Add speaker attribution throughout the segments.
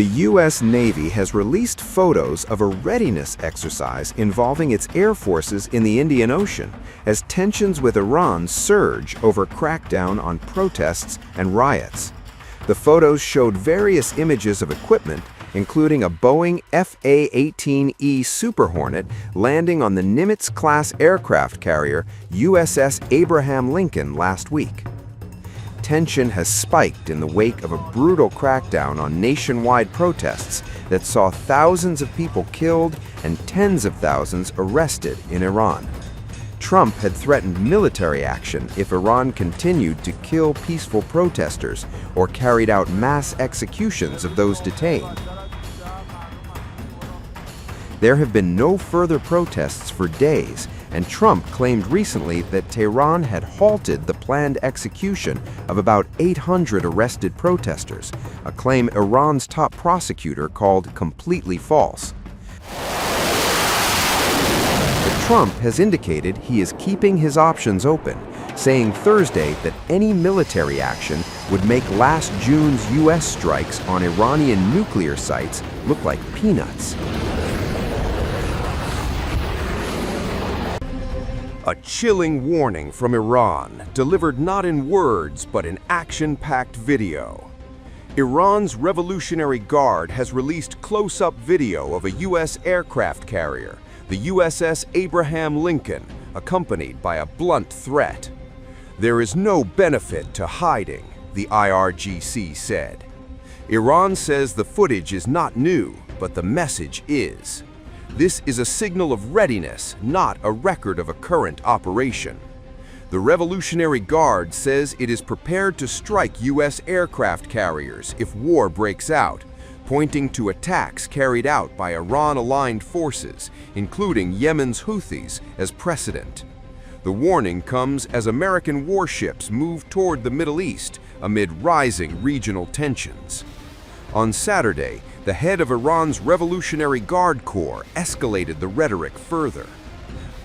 Speaker 1: The U.S. Navy has released photos of a readiness exercise involving its air forces in the Indian Ocean as tensions with Iran surge over crackdown on protests and riots. The photos showed various images of equipment, including a Boeing FA-18E Super Hornet landing on the Nimitz-class aircraft carrier USS Abraham Lincoln last week. Tension has spiked in the wake of a brutal crackdown on nationwide protests that saw thousands of people killed and tens of thousands arrested in Iran. Trump had threatened military action if Iran continued to kill peaceful protesters or carried out mass executions of those detained. There have been no further protests for days, and Trump claimed recently that Tehran had halted the planned execution of about 800 arrested protesters, a claim Iran's top prosecutor called completely false. But Trump has indicated he is keeping his options open, saying Thursday that any military action would make last June's U.S. strikes on Iranian nuclear sites look like peanuts.
Speaker 2: A chilling warning from Iran, delivered not in words but in action-packed video. Iran's Revolutionary Guard has released close-up video of a U.S. aircraft carrier, the USS Abraham Lincoln, accompanied by a blunt threat. "There is no benefit to hiding," the IRGC said. Iran says the footage is not new, but the message is. This is a signal of readiness, not a record of a current operation. The Revolutionary Guard says it is prepared to strike U.S. aircraft carriers if war breaks out, pointing to attacks carried out by Iran-aligned forces, including Yemen's Houthis, as precedent. The warning comes as American warships move toward the Middle East amid rising regional tensions. On Saturday, the head of Iran's Revolutionary Guard Corps escalated the rhetoric further.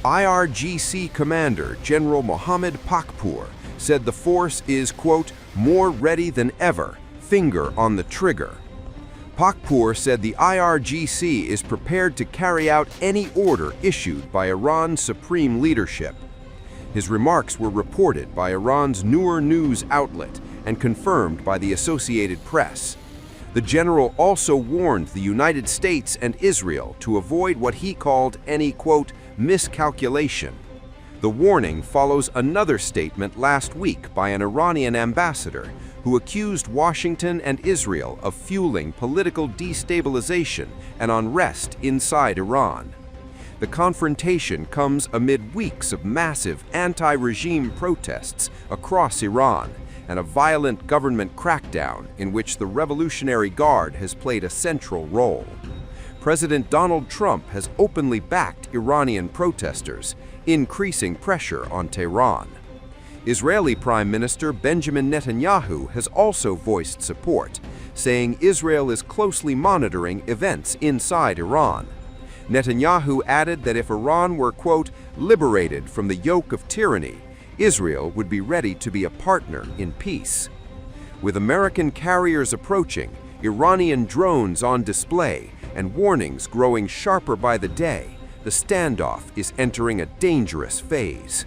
Speaker 2: IRGC Commander General Mohammad Pakpour said the force is, quote, "more ready than ever, finger on the trigger." Pakpour said the IRGC is prepared to carry out any order issued by Iran's supreme leadership. His remarks were reported by Iran's Noor news outlet and confirmed by the Associated Press. The general also warned the United States and Israel to avoid what he called any, quote, miscalculation. The warning follows another statement last week by an Iranian ambassador who accused Washington and Israel of fueling political destabilization and unrest inside Iran. The confrontation comes amid weeks of massive anti-regime protests across Iran and a violent government crackdown in which the Revolutionary Guard has played a central role. President Donald Trump has openly backed Iranian protesters, increasing pressure on Tehran. Israeli Prime Minister Benjamin Netanyahu has also voiced support, saying Israel is closely monitoring events inside Iran. Netanyahu added that if Iran were, quote, liberated from the yoke of tyranny, Israel would be ready to be a partner in peace. With American carriers approaching, Iranian drones on display, and warnings growing sharper by the day, the standoff is entering a dangerous phase.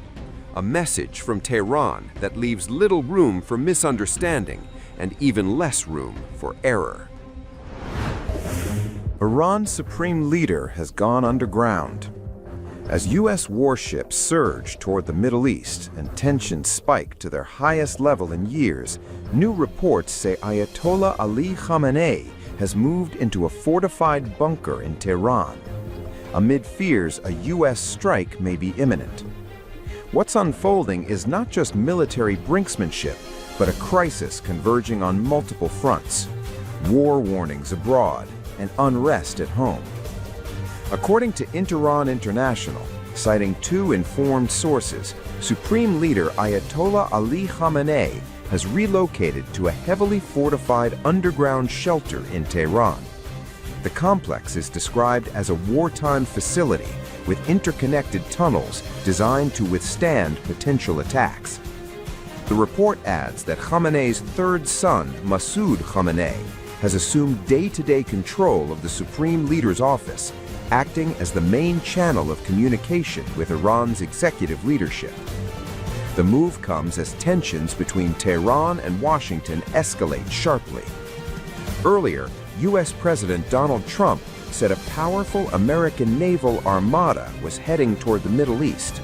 Speaker 2: A message from Tehran that leaves little room for misunderstanding and even less room for error.
Speaker 1: Iran's supreme leader has gone underground. As U.S. warships surge toward the Middle East and tensions spike to their highest level in years, new reports say Ayatollah Ali Khamenei has moved into a fortified bunker in Tehran. Amid fears a U.S. strike may be imminent. What's unfolding is not just military brinksmanship, but a crisis converging on multiple fronts. War warnings abroad and unrest at home. According to Iran International, citing two informed sources, Supreme Leader Ayatollah Ali Khamenei has relocated to a heavily fortified underground shelter in Tehran. The complex is described as a wartime facility with interconnected tunnels designed to withstand potential attacks. The report adds that Khamenei's third son, Masoud Khamenei, has assumed day-to-day control of the Supreme Leader's office, acting as the main channel of communication with Iran's executive leadership. The move comes as tensions between Tehran and Washington escalate sharply. Earlier, U.S. President Donald Trump said a powerful American naval armada was heading toward the Middle East.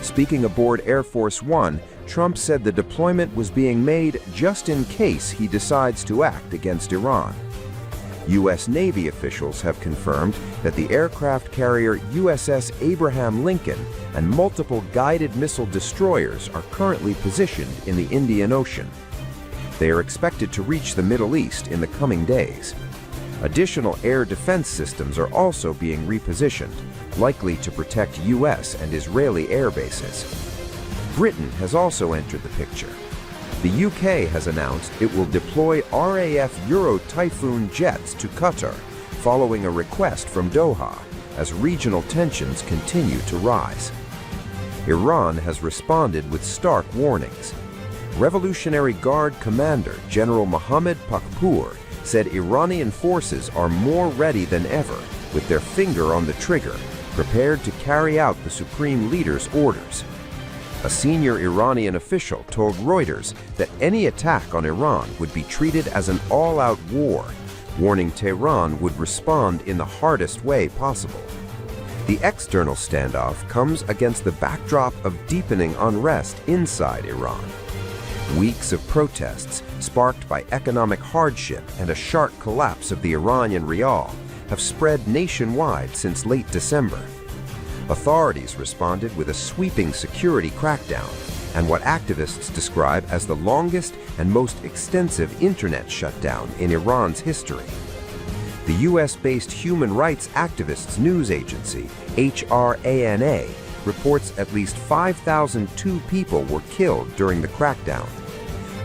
Speaker 1: Speaking aboard Air Force One, Trump said the deployment was being made just in case he decides to act against Iran. U.S. Navy officials have confirmed that the aircraft carrier USS Abraham Lincoln and multiple guided missile destroyers are currently positioned in the Indian Ocean. They are expected to reach the Middle East in the coming days. Additional air defense systems are also being repositioned, likely to protect U.S. and Israeli air bases. Britain has also entered the picture. The UK has announced it will deploy RAF Euro Typhoon jets to Qatar, following a request from Doha, as regional tensions continue to rise. Iran has responded with stark warnings. Revolutionary Guard Commander General Mohammad Pakpour said Iranian forces are more ready than ever, with their finger on the trigger, prepared to carry out the Supreme Leader's orders. A senior Iranian official told Reuters that any attack on Iran would be treated as an all-out war, warning Tehran would respond in the hardest way possible. The external standoff comes against the backdrop of deepening unrest inside Iran. Weeks of protests, sparked by economic hardship and a sharp collapse of the Iranian rial, have spread nationwide since late December. Authorities responded with a sweeping security crackdown and what activists describe as the longest and most extensive internet shutdown in Iran's history. The US-based human rights activists news agency, HRANA, reports at least 5,002 people were killed during the crackdown.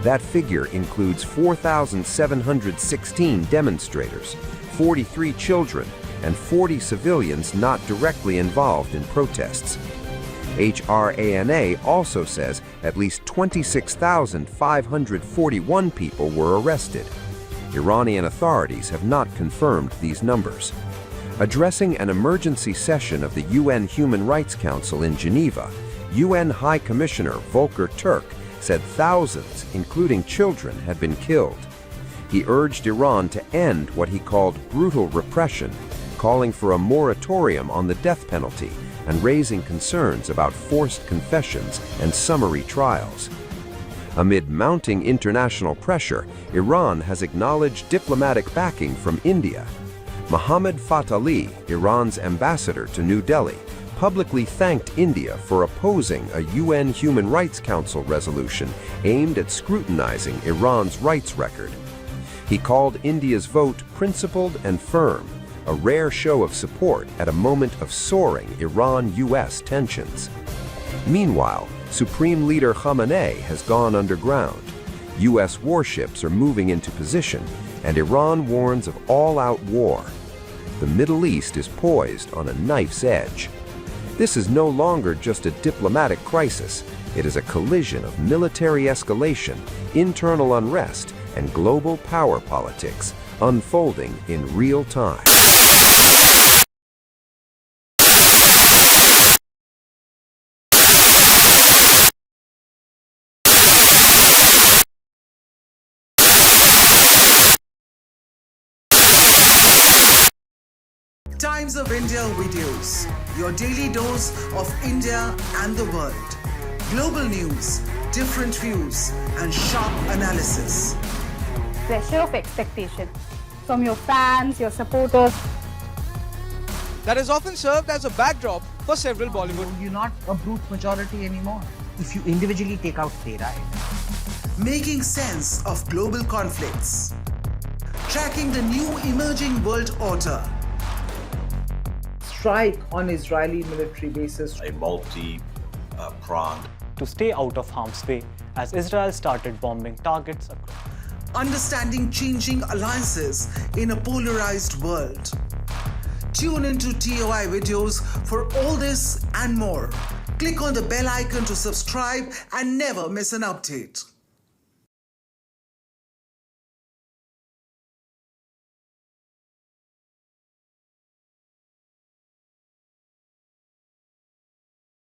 Speaker 1: That figure includes 4,716 demonstrators, 43 children, and 40 civilians not directly involved in protests. HRANA also says at least 26,541 people were arrested. Iranian authorities have not confirmed these numbers. Addressing an emergency session of the UN Human Rights Council in Geneva, UN High Commissioner Volker Turk said thousands, including children, had been killed. He urged Iran to end what he called brutal repression, calling for a moratorium on the death penalty and raising concerns about forced confessions and summary trials. Amid mounting international pressure, Iran has acknowledged diplomatic backing from India. Mohammad Fatali, Iran's ambassador to New Delhi, publicly thanked India for opposing a UN Human Rights Council resolution aimed at scrutinizing Iran's rights record. He called India's vote principled and firm, a rare show of support at a moment of soaring Iran-US tensions. Meanwhile, Supreme Leader Khamenei has gone underground. US warships are moving into position, and Iran warns of all-out war. The Middle East is poised on a knife's edge. This is no longer just a diplomatic crisis. It is a collision of military escalation, internal unrest, and global power politics unfolding in real time.
Speaker 3: Times of India videos, your daily dose of India and the world. Global news, different views, and sharp analysis.
Speaker 4: Pressure of expectation from your fans, your supporters.
Speaker 5: That has often served as a backdrop for several Bollywood.
Speaker 6: You're not a brute majority anymore. If you individually take out their right.
Speaker 3: Making sense of global conflicts. Tracking the new emerging world order.
Speaker 6: Strike on Israeli military bases.
Speaker 7: A multi-pronged.
Speaker 8: To stay out of harm's way as Israel started bombing targets across.
Speaker 3: Understanding changing alliances in a polarized world. Tune into TOI videos for all this and more. Click on the bell icon to subscribe and never miss an update.